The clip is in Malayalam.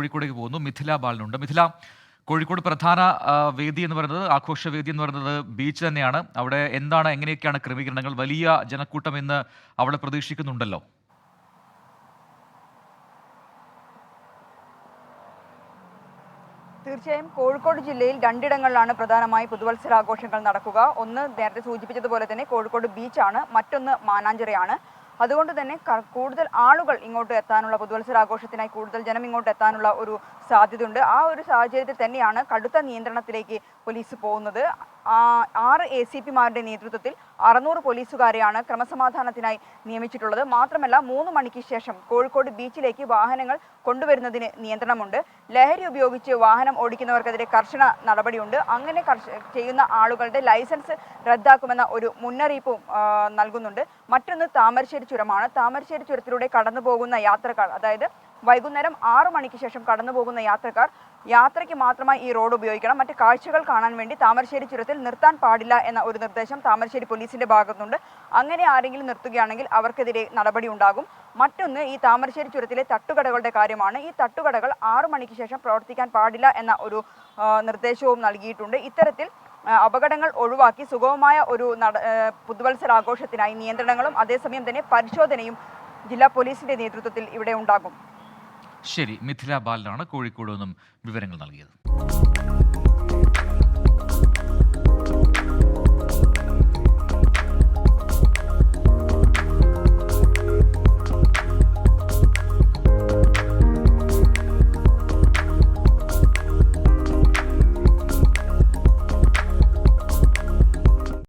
കോഴിക്കോടേക്ക് പോകുന്നു. മിഥില ബാലനുണ്ട്. മിഥില, കോഴിക്കോട് പ്രധാന വേദി എന്ന് പറയുന്നത്, ആഘോഷവേദി എന്ന് പറയുന്നത് ബീച്ച് തന്നെയാണ്. അവിടെ എന്താണ്, എങ്ങനെയൊക്കെയാണ് ക്രമീകരണങ്ങൾ? വലിയ ജനക്കൂട്ടം ഇന്ന് അവിടെ പ്രതീക്ഷിക്കുന്നുണ്ടല്ലോ. തീർച്ചയായും കോഴിക്കോട് ജില്ലയിൽ രണ്ടിടങ്ങളിലാണ് പ്രധാനമായി പുതുവത്സരാഘോഷങ്ങൾ നടക്കുക. ഒന്ന് നേരത്തെ സൂചിപ്പിച്ചതുപോലെ തന്നെ കോഴിക്കോട് ബീച്ചാണ്, മറ്റൊന്ന് മാനാഞ്ചിറയാണ്. അതുകൊണ്ട് തന്നെ കൂടുതൽ ആളുകൾ ഇങ്ങോട്ട് എത്താനുള്ള, പുതുവത്സരാഘോഷത്തിനായി കൂടുതൽ ജനം ഇങ്ങോട്ട് എത്താനുള്ള ഒരു സാധ്യതയുണ്ട്. ആ ഒരു സാഹചര്യത്തിൽ തന്നെയാണ് കടുത്ത നിയന്ത്രണത്തിലേക്ക് പോലീസ് പോകുന്നത്. 6 ACPമാരുടെ നേതൃത്വത്തിൽ 600 പോലീസുകാരെയാണ് ക്രമസമാധാനത്തിനായി നിയമിച്ചിട്ടുള്ളത്. മാത്രമല്ല 3 മണിക്ക് ശേഷം കോഴിക്കോട് ബീച്ചിലേക്ക് വാഹനങ്ങൾ കൊണ്ടുവരുന്നതിന് നിയന്ത്രണമുണ്ട്. ലഹരി ഉപയോഗിച്ച് വാഹനം ഓടിക്കുന്നവർക്കെതിരെ കർശന നടപടിയുണ്ട്. അങ്ങനെ ചെയ്യുന്ന ആളുകളുടെ ലൈസൻസ് റദ്ദാക്കുമെന്ന ഒരു മുന്നറിയിപ്പും നൽകുന്നുണ്ട്. മറ്റൊന്ന് താമരശ്ശേരി ചുരമാണ്. താമരശ്ശേരി ചുരത്തിലൂടെ കടന്നു പോകുന്ന യാത്രക്കാർ, അതായത് വൈകുന്നേരം 6 മണിക്ക് ശേഷം കടന്നു പോകുന്ന യാത്രക്കാർ യാത്രയ്ക്ക് മാത്രമായി ഈ റോഡ് ഉപയോഗിക്കണം. മറ്റ് കാഴ്ചകൾ കാണാൻ വേണ്ടി താമരശ്ശേരി ചുരത്തിൽ നിർത്താൻ പാടില്ല എന്ന ഒരു നിർദ്ദേശം താമരശ്ശേരി പോലീസിന്റെ ഭാഗത്തുനിന്നുണ്ട്. അങ്ങനെ ആരെങ്കിലും നിർത്തുകയാണെങ്കിൽ അവർക്കെതിരെ നടപടി ഉണ്ടാകും. മറ്റൊന്ന് ഈ താമരശ്ശേരി ചുരത്തിലെ തട്ടുകടകളുടെ കാര്യമാണ്. ഈ തട്ടുകടകൾ 6 മണിക്ക് ശേഷം പ്രവർത്തിക്കാൻ പാടില്ല എന്ന ഒരു നിർദ്ദേശവും നൽകിയിട്ടുണ്ട്. ഇത്തരത്തിൽ അപകടങ്ങൾ ഒഴിവാക്കി സുഗമമായ ഒരു പുതുവത്സരാഘോഷത്തിനായി നിയന്ത്രണങ്ങളും അതേസമയം തന്നെ പരിശോധനയും ജില്ലാ പോലീസിന്റെ നേതൃത്വത്തിൽ ഇവിടെ ഉണ്ടാകും. ശരി, മിഥില ബാലനാണ് കോഴിക്കോട് നിന്നും വിവരങ്ങൾ നൽകിയത്.